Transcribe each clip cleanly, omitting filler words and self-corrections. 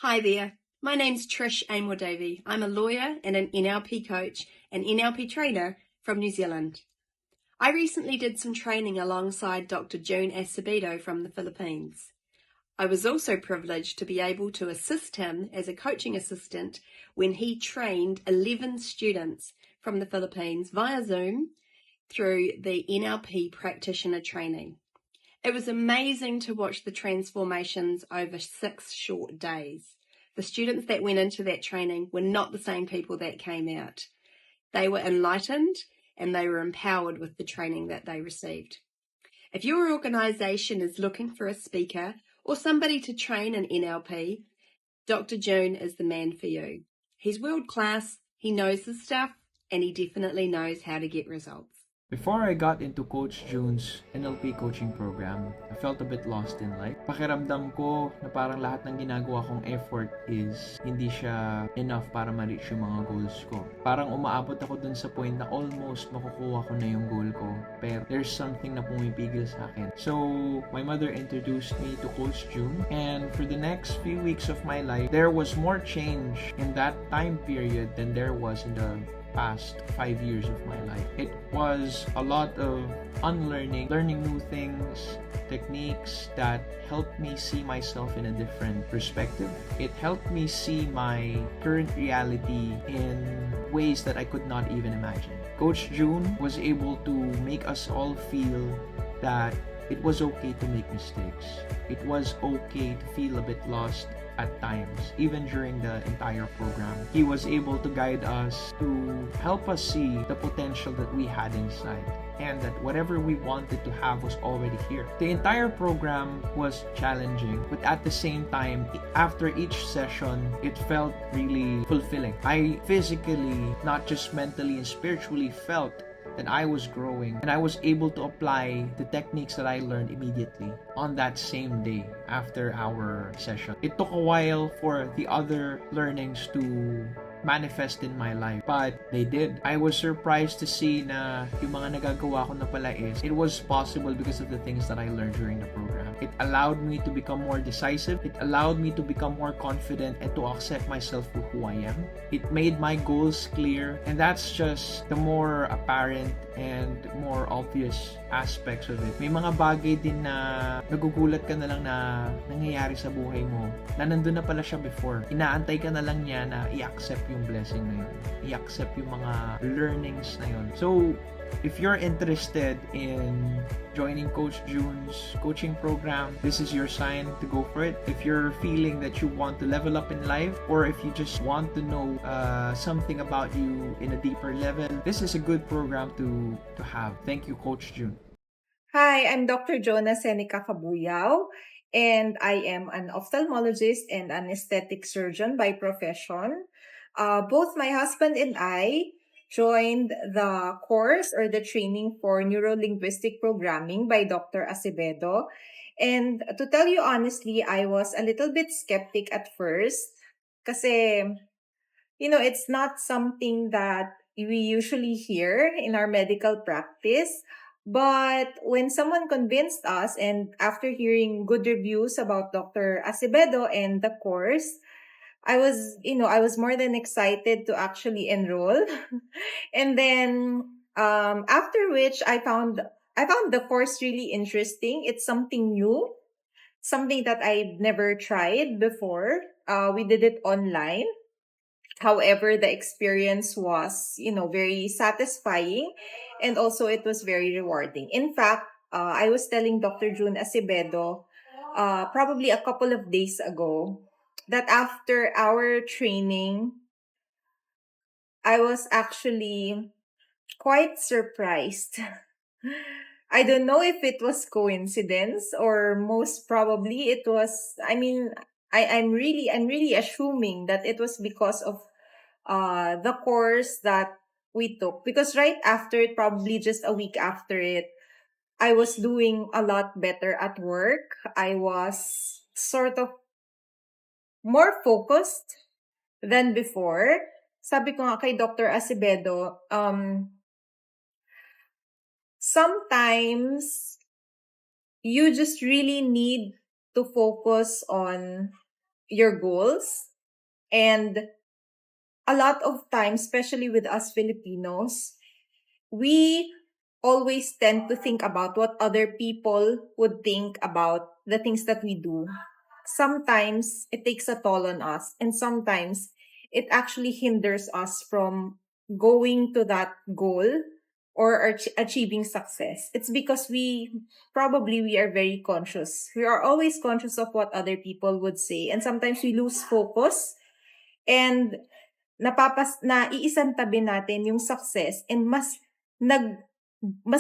Hi there, my name's Trish Amor-Davey. I'm a lawyer and an NLP coach and NLP trainer from New Zealand. I recently did some training alongside Dr. June Acevedo from the Philippines. I was also privileged to be able to assist him as a coaching assistant when he trained 11 students from the Philippines via Zoom through the NLP practitioner training. It was amazing to watch the transformations over 6 short days. The students that went into that training were not the same people that came out. They were enlightened and they were empowered with the training that they received. If your organisation is looking for a speaker or somebody to train in NLP, Dr. June is the man for you. He's world class, he knows his stuff, and he definitely knows how to get results. Before I got into Coach June's NLP coaching program, I felt a bit lost in life. Pakiramdam ko na parang lahat ng ginagawa kong effort is hindi siya enough para ma-reach yung mga goals ko. Parang umaabot ako dun sa point na almost makukuha ko na yung goal ko, pero there's something na pumipigil sa akin. So, my mother introduced me to Coach June, and for the next few weeks of my life, there was more change in that time period than there was in the past 5 years of my life. It was a lot of unlearning, learning new things, techniques that helped me see myself in a different perspective. It helped me see my current reality in ways that I could not even imagine. Coach June was able to make us all feel that it was okay to make mistakes. It was okay to feel a bit lost at times, even during the entire program. He was able to guide us to help us see the potential that we had inside, and that whatever we wanted to have was already here. The entire program was challenging, but at the same time, after each session, it felt really fulfilling. I physically, not just mentally and spiritually, felt that I was growing, and I was able to apply the techniques that I learned immediately on that same day after our session. It took a while for the other learnings to manifest in my life, but they did. I was surprised to see na yung mga nagagawa ko na pala is it was possible because of the things that I learned during the program. It allowed me to become more decisive. It allowed me to become more confident and to accept myself for who I am. It made my goals clear, and that's just the more apparent and more obvious aspects of it. May mga bagay din na nagugulat ka na lang na nangyayari sa buhay mo na nandun na pala siya before. Inaantay ka na lang niya na i-accept yung blessing na yun. I-accept yung mga learnings na yun. So, if you're interested in joining Coach June's coaching program, this is your sign to go for it. If you're feeling that you want to level up in life, or if you just want to know something about you in a deeper level, this is a good program to have. Thank you, Coach June. Hi, I'm Dr. Jonah Seneca Cabuyao, and I am an ophthalmologist and an aesthetic surgeon by profession. Both my husband and I joined the course or the training for neuro-linguistic programming by Dr. Acevedo. And to tell you honestly, I was a little bit skeptic at first kasi, it's not something that we usually hear in our medical practice. But when someone convinced us, and after hearing good reviews about Dr. Acevedo and the course, I was more than excited to actually enroll. And then after which I found the course really interesting. It's something new, something that I've never tried before. We did it online. However, the experience was, very satisfying, and also it was very rewarding. In fact, I was telling Dr. June Acevedo probably a couple of days ago that after our training, I was actually quite surprised. I don't know if it was coincidence, or most probably it was, I'm really assuming that it was because of the course that we took, because right after it, probably just a week after it, I was doing a lot better at work. I was sort of more focused than before. Sabi ko nga kay Dr. Acevedo, sometimes you just really need to focus on your goals. And a lot of times, especially with us Filipinos, we always tend to think about what other people would think about the things that we do. Sometimes it takes a toll on us, and sometimes it actually hinders us from going to that goal or achieving success. It's because we are very conscious. We are always conscious of what other people would say, and sometimes we lose focus and naiisang tabi natin yung success, and mas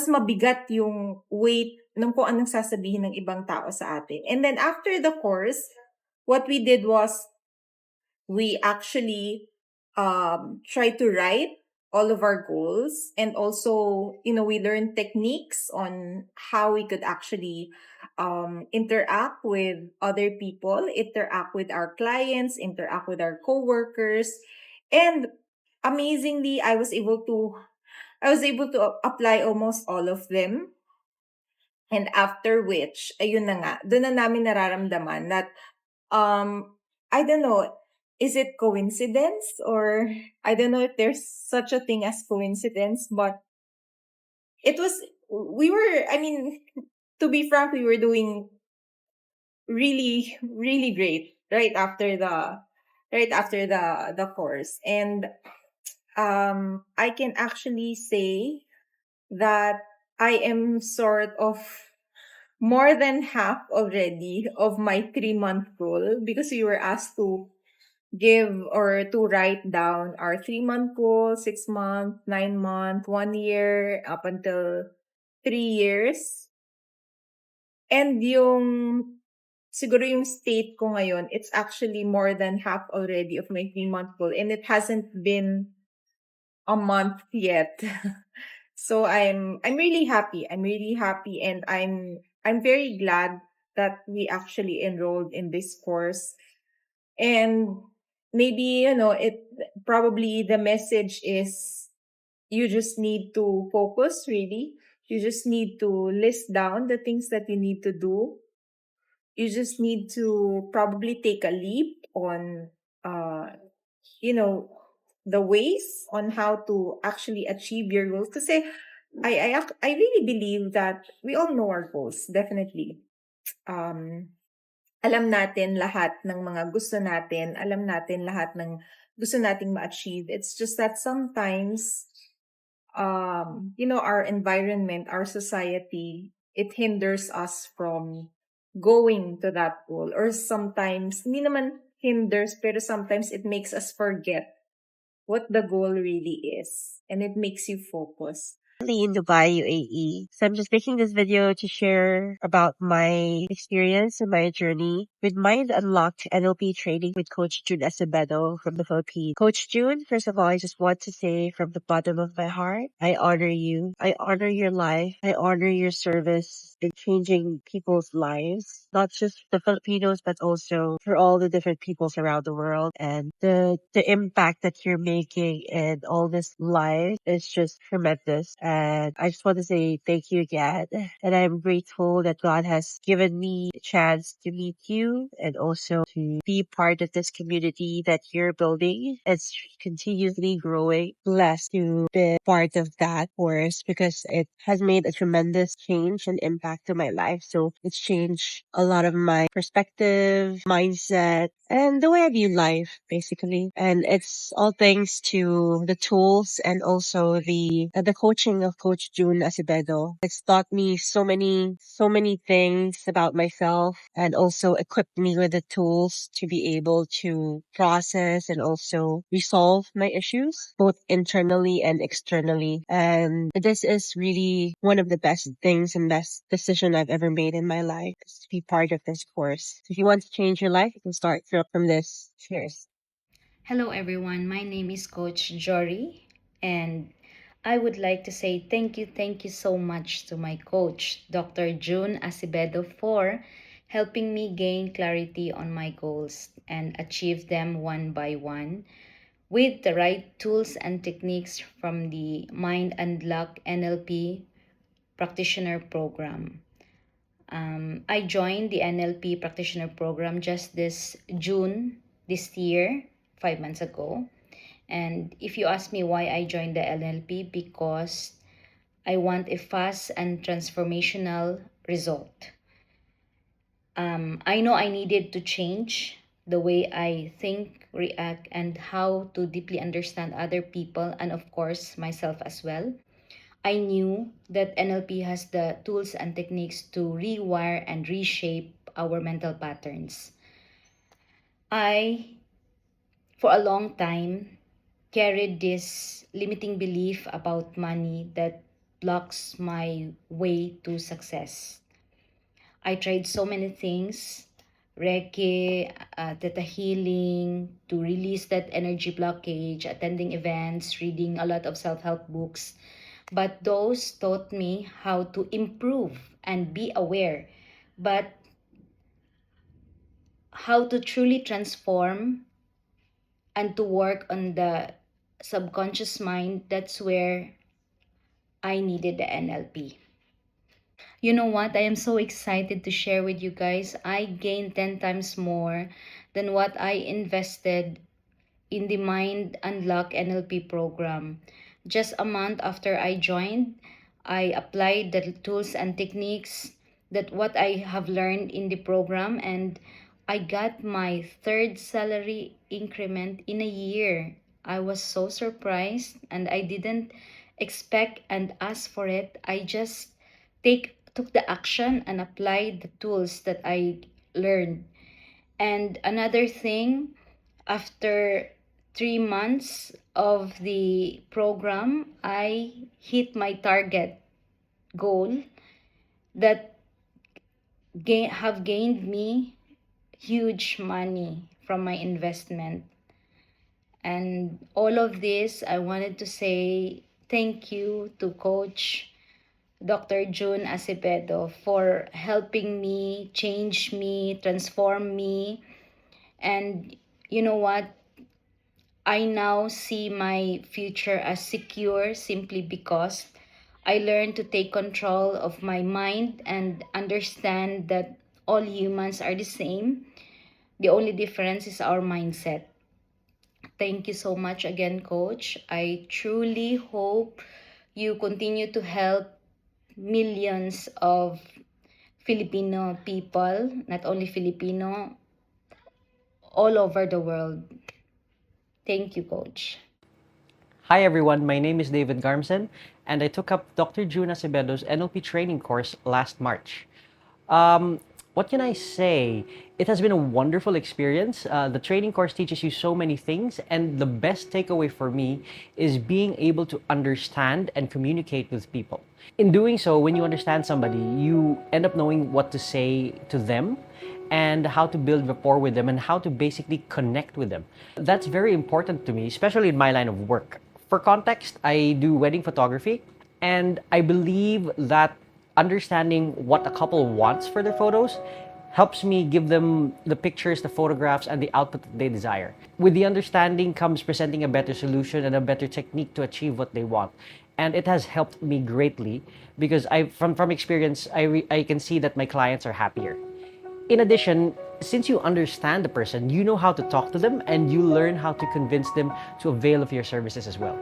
mabigat yung weight ng kung anong sasabihin ng ibang tao sa atin. And then after the course, what we did was we actually try to write all of our goals, and also, we learned techniques on how we could actually interact with other people, interact with our clients, interact with our coworkers. And amazingly, I was able to apply almost all of them. And after which, ayun na nga, doon na namin nararamdaman that, I don't know, is it coincidence, or I don't know if there's such a thing as coincidence, but it was, I mean, to be frank, we were doing really, really great right after the course. And I can actually say that I am sort of more than half already of my 3-month goal, because we were asked to give or to write down our 3-month goal, 6-month, 9-month, 1 year, up until 3 years. And siguro yung state ko ngayon, it's actually more than half already of my 3-month goal, and it hasn't been a month yet. So I'm really happy. I'm really happy, and I'm very glad that we actually enrolled in this course. And maybe, it probably the message is you just need to focus, really. You just need to list down the things that you need to do. You just need to probably take a leap on you know the ways on how to actually achieve your goals. Kasi I really believe that we all know our goals, definitely. Alam natin lahat ng mga gusto natin, alam natin lahat ng gusto nating ma-achieve. It's just that sometimes, our environment, our society, it hinders us from going to that goal. Or sometimes, hindi naman hinders, pero sometimes it makes us forget what the goal really is. And it makes you focus. In Dubai, UAE. So I'm just making this video to share about my experience and my journey with Mind Unlocked NLP training with Coach June Acevedo from the Philippines. Coach June, first of all, I just want to say from the bottom of my heart, I honor you. I honor your life. I honor your service in changing people's lives, not just the Filipinos, but also for all the different peoples around the world. And the impact that you're making in all this life is just tremendous. And I just want to say thank you again. And I'm grateful that God has given me a chance to meet you and also to be part of this community that you're building. It's continuously growing. Blessed to be part of that course because it has made a tremendous change and impact to my life. So it's changed a lot of my perspective, mindset, and the way I view life, basically. And it's all thanks to the tools and also the coaching of Coach June Acevedo. It's taught me so many things about myself and also equipped me with the tools to be able to process and also resolve my issues, both internally and externally. And this is really one of the best things and best decision I've ever made in my life, is to be part of this course. So if you want to change your life, you can start from this. Cheers. Hello, everyone. My name is Coach Jory, and I would like to say thank you so much to my coach, Dr. June Acevedo, for helping me gain clarity on my goals and achieve them one by one with the right tools and techniques from the Mind Unlock NLP practitioner program. I joined the NLP practitioner program just this June this year, 5 months ago. And if you ask me why I joined the NLP, because I want a fast and transformational result. I know I needed to change the way I think, react, and how to deeply understand other people and, of course, myself as well. I knew that NLP has the tools and techniques to rewire and reshape our mental patterns. I, for a long time, carried this limiting belief about money that blocks my way to success. I tried so many things, Reiki, Theta healing, to release that energy blockage, attending events, reading a lot of self help books. But those taught me how to improve and be aware, but how to truly transform and to work on the subconscious mind. That's where I needed the NLP. You know what? I am so excited to share with you guys. I gained 10 times more than what I invested in the Mind Unlock NLP program. Just a month after I joined, I applied the tools and techniques that what I have learned in the program, and I got my third salary increment in a year. I was so surprised and I didn't expect and ask for it. I just took the action and applied the tools that I learned. And another thing, after 3 months of the program, I hit my target goal that have gained me huge money from my investment. And all of this, I wanted to say thank you to Coach Dr. June Acevedo for helping me, change me, transform me. And you know what? I now see my future as secure simply because I learned to take control of my mind and understand that all humans are the same. The only difference is our mindset. Thank you so much again, Coach. I truly hope you continue to help millions of Filipino people, not only Filipino, all over the world. Thank you, Coach. Hi everyone, my name is David Garmson, and I took up Dr. June Acevedo's NLP training course last March. What can I say? It has been a wonderful experience. The training course teaches you so many things, and the best takeaway for me is being able to understand and communicate with people. In doing so, when you understand somebody, you end up knowing what to say to them and how to build rapport with them and how to basically connect with them. That's very important to me, especially in my line of work. For context, I do wedding photography, and I believe that understanding what a couple wants for their photos helps me give them the pictures, the photographs, and the output that they desire. With the understanding comes presenting a better solution and a better technique to achieve what they want. And it has helped me greatly because from experience, I can see that my clients are happier. In addition, since you understand the person, you know how to talk to them and you learn how to convince them to avail of your services as well.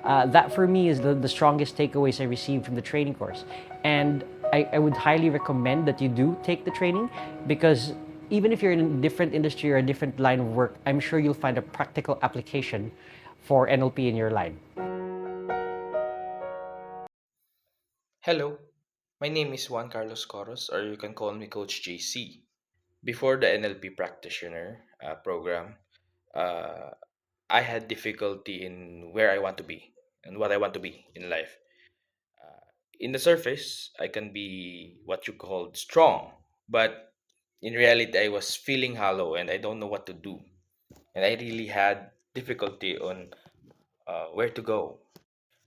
That for me is the strongest takeaways I received from the training course. And I would highly recommend that you do take the training because even if you're in a different industry or a different line of work, I'm sure you'll find a practical application for NLP in your line. Hello, my name is Juan Carlos Coros, or you can call me Coach JC. Before the NLP practitioner program, uh, I had difficulty in where I want to be and what I want to be in life. Uh, in the surface, I can be what you called strong, but in reality, I was feeling hollow and I don't know what to do. And I really had difficulty on where to go.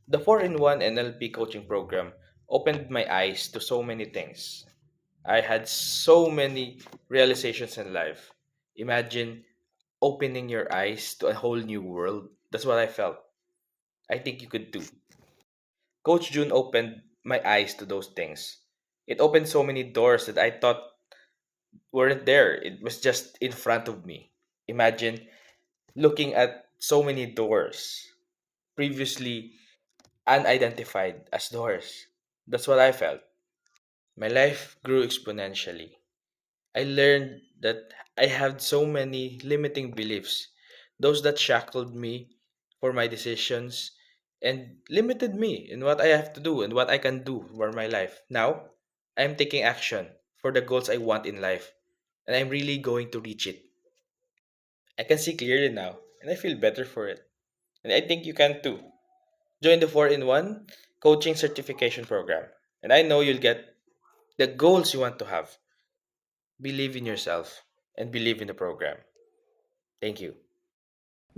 The 4-in-1 NLP coaching program opened my eyes to so many things. I had so many realizations in life. Imagine opening your eyes to a whole new world. That's what I felt. I think you could do. Coach June opened my eyes to those things. It opened so many doors that I thought weren't there. It was just in front of me. Imagine looking at so many doors previously unidentified as doors. That's what I felt. My life grew exponentially. I learned that I had so many limiting beliefs, those that shackled me for my decisions and limited me in what I have to do and what I can do for my life. Now, I'm taking action for the goals I want in life, and I'm really going to reach it. I can see clearly now, and I feel better for it. And I think you can too. Join the 4-in-1 coaching certification program, and I know you'll get the goals you want to have. Believe in yourself and believe in the program. Thank you.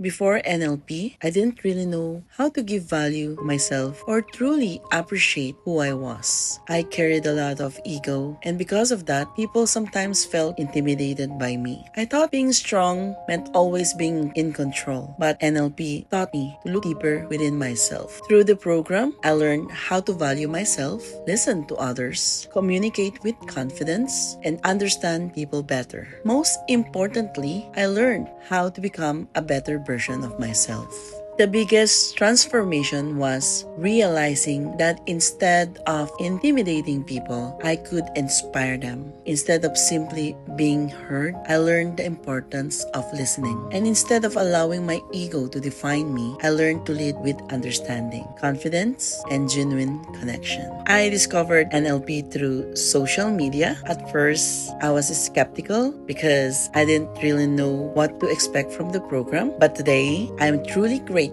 Before NLP, I didn't really know how to give value myself or truly appreciate who I was. I carried a lot of ego, and because of that, people sometimes felt intimidated by me. I thought being strong meant always being in control, but NLP taught me to look deeper within myself. Through the program, I learned how to value myself, listen to others, communicate with confidence, and understand people better. Most importantly, I learned how to become a better version of myself. The biggest transformation was realizing that instead of intimidating people, I could inspire them. Instead of simply being heard, I learned the importance of listening. And instead of allowing my ego to define me, I learned to lead with understanding, confidence, and genuine connection. I discovered NLP through social media. At first, I was skeptical because I didn't really know what to expect from the program. But today, I am truly grateful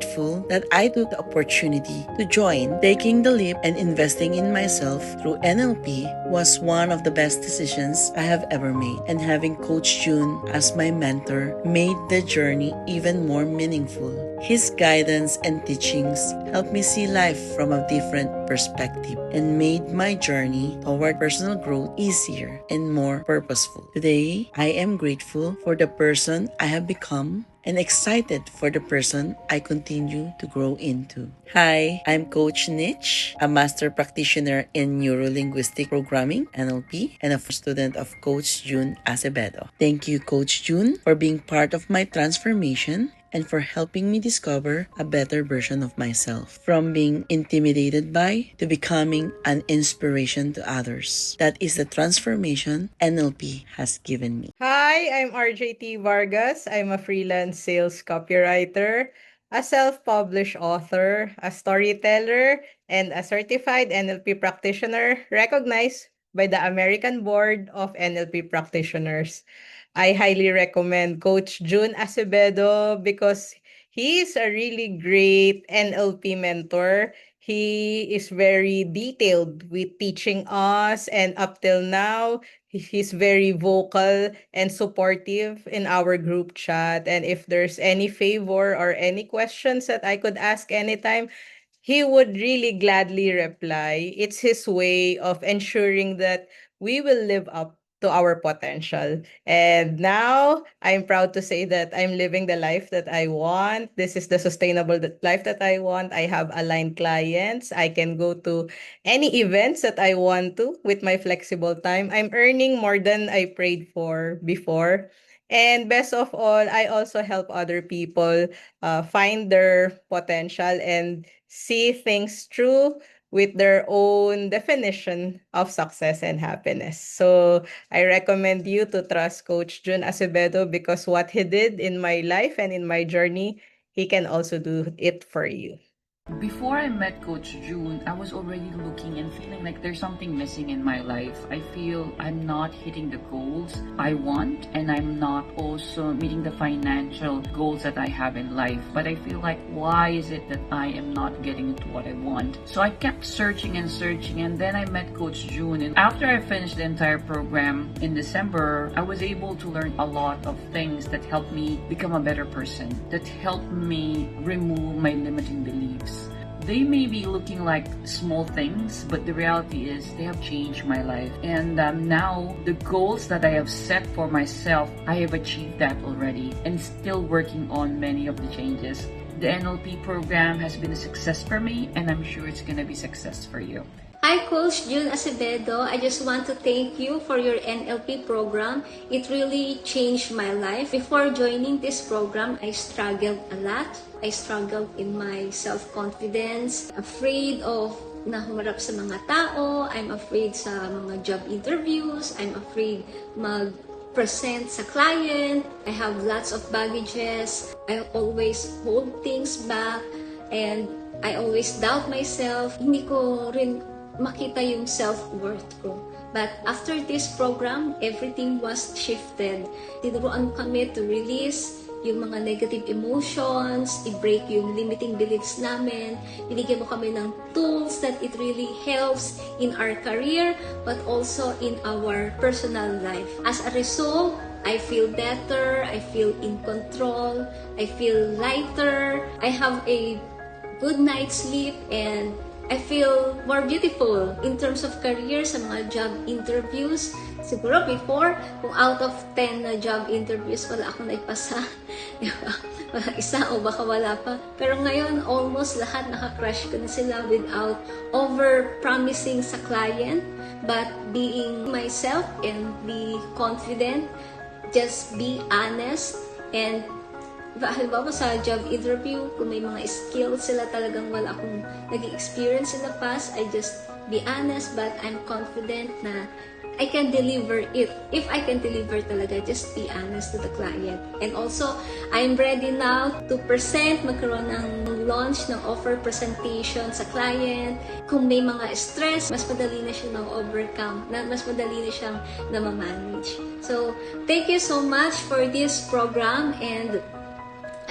that I took the opportunity to join. Taking the leap and investing in myself through NLP was one of the best decisions I have ever made. And having Coach June as my mentor made the journey even more meaningful. His guidance and teachings helped me see life from a different perspective and made my journey toward personal growth easier and more purposeful. Today, I am grateful for the person I have become and excited for the person I continue to grow into. Hi, I'm Coach Nitch, a master practitioner in Neuro-Linguistic Programming, NLP, and a student of Coach June Acevedo. Thank you, Coach June, for being part of my transformation and for helping me discover a better version of myself. From being intimidated by to becoming an inspiration to others. That is the transformation NLP has given me. Hi, I'm RJT Vargas. I'm a freelance sales copywriter, a self-published author, a storyteller, and a certified NLP practitioner recognized by the American Board of NLP Practitioners. I highly recommend Coach June Acevedo because he is a really great NLP mentor. He is very detailed with teaching us, and up till now, he's very vocal and supportive in our group chat. And if there's any favor or any questions that I could ask anytime, he would really gladly reply. It's his way of ensuring that we will live up to our potential. And now I'm proud to say that I'm living the life that I want. This is the sustainable life that I want. I have aligned clients. I can go to any events that I want to with my flexible time. I'm earning more than I prayed for before. And best of all, I also help other people find their potential and see things through with their own definition of success and happiness. So I recommend you to trust Coach June Acevedo because what he did in my life and in my journey, he can also do it for you. Before I met Coach June, I was already looking and feeling like there's something missing in my life. I feel I'm not hitting the goals I want, and I'm not also meeting the financial goals that I have in life. But I feel like, why is it that I am not getting to what I want? So I kept searching, and then I met Coach June. And after I finished the entire program in December, I was able to learn a lot of things that helped me become a better person, that helped me remove my limiting beliefs. They may be looking like small things, but the reality is they have changed my life. And now the goals that I have set for myself, I have achieved that already and still working on many of the changes. The NLP program has been a success for me, and I'm sure it's going to be a success for you. Hi Hi, Coach June Acevedo. I just want to thank you for your NLP program. It really changed my life. Before joining this program, I struggled a lot. I struggled in my self-confidence, afraid of na humarap sa mga tao, I'm afraid sa mga job interviews, I'm afraid mag-present sa client, I have lots of baggages, I always hold things back, and I always doubt myself. Hindi ko rin makita yung self-worth ko. But after this program, everything was shifted. Tinuruan kami to release yung mga negative emotions, i-break yung limiting beliefs namin. Binigyan mo kami ng tools that it really helps in our career, but also in our personal life. As a result, I feel better, I feel in control, I feel lighter, I have a good night's sleep, and I feel more beautiful in terms of career sa mga job interviews. Siguro before, kung out of 10 na job interviews, wala akong naipasa. Diba? Isa o baka wala pa. Pero ngayon, almost lahat naka-crush ko na sila without over-promising sa client, but being myself and be confident, just be honest, and halimbawa sa job interview, kung may mga skills sila talagang wala akong nag-experience in the past, I just be honest, but I'm confident na I can deliver it. If I can deliver talaga, just be honest to the client. And also, I'm ready now to present, magkaroon ng launch ng offer presentation sa client. Kung may mga stress, mas madali na siya na-overcome, mas madali na siyang na-manage. So, thank you so much for this program, and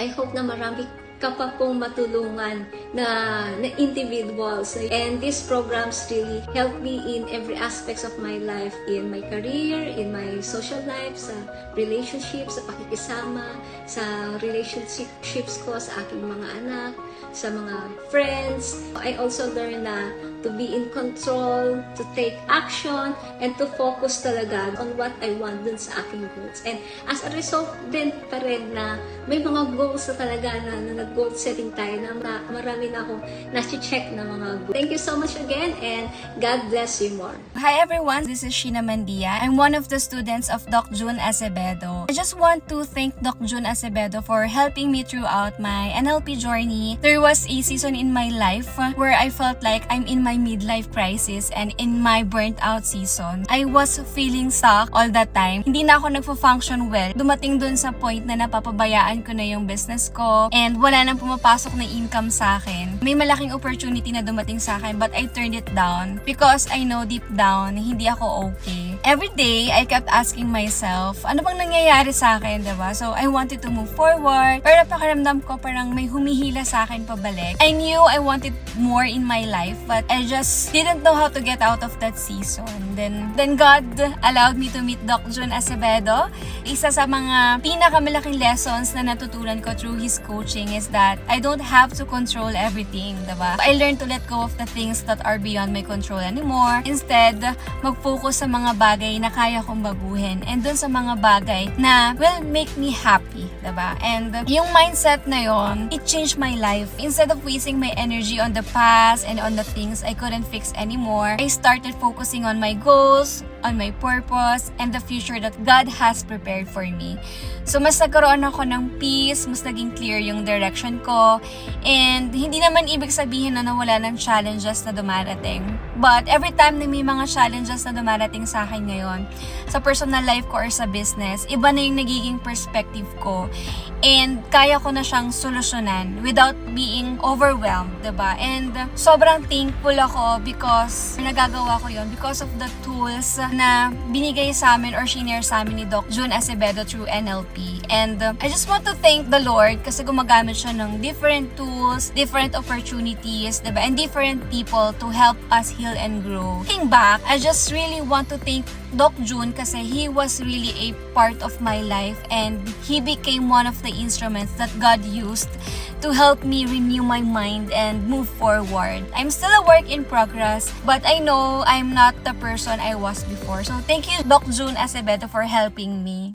I hope na marami ka pa pong matulungan na individuals. And these programs really help me in every aspects of my life, in my career, in my social life, sa relationships, sa pakikisama, sa relationships ko sa aking mga anak, sa mga friends. I also learn na to be in control, to take action, and to focus talaga on what I want dun sa aking goals. And as a result din pa rin na may mga goals na talaga na nag-goal setting tayo na marami na akong nasi-check na mga goals. Thank you so much again, and God bless you more. Hi everyone, this is Sheena Mandia. I'm one of the students of Doc June Acevedo. I just want to thank Doc June Acevedo for helping me throughout my NLP journey. There was a season in my life where I felt like I'm in my midlife crisis and in my burnt out season. I was feeling stuck all the time. Hindi na ako nagpo-function well. Dumating dun sa point na napapabayaan ko na yung business ko and wala nang pumapasok na income sa akin. May malaking opportunity na dumating sa akin but I turned it down because I know deep down na hindi ako okay. Every day, I kept asking myself, ano bang nangyayari sa akin, diba? So, I wanted to move forward. Pero pakiramdam ko parang may humihila sa akin pabalik. I knew I wanted more in my life but I just didn't know how to get out of that season. Then God allowed me to meet Doc June Acevedo. Isa sa mga pinakamalaking lessons na natutunan ko through his coaching is that I don't have to control everything, diba? I learned to let go of the things that are beyond my control anymore. Instead, mag-focus sa mga bagay na kaya kong baguhin and dun sa mga bagay na will make me happy, diba? And yung mindset na yon, it changed my life. Instead of wasting my energy on the past and on the things I couldn't fix anymore, I started focusing on my goals, on my purpose, and the future that God has prepared for me. So, mas nagkaroon ako ng peace, mas naging clear yung direction ko, and hindi naman ibig sabihin na nawala ng challenges na dumarating. But every time na may mga challenges na dumarating sa akin ngayon, sa personal life ko or sa business, iba na yung nagiging perspective ko. And kaya ko na siyang solusyonan without being overwhelmed, diba? And sobrang thankful ako because nagagawa ko yon because of the tools na binigay sa amin or shinare sa amin ni Doc June Acevedo through NLP. And I just want to thank the Lord kasi gumagamit siya ng different tools, different opportunities, diba? And different people to help us heal and grow. Looking back, I just really want to thank Doc June kasi he was really a part of my life and he became one of the instruments that God used to help me renew my mind and move forward. I'm still a work in progress, but I know I'm not the person I was before. So thank you, Doc June Acevedo, for helping me.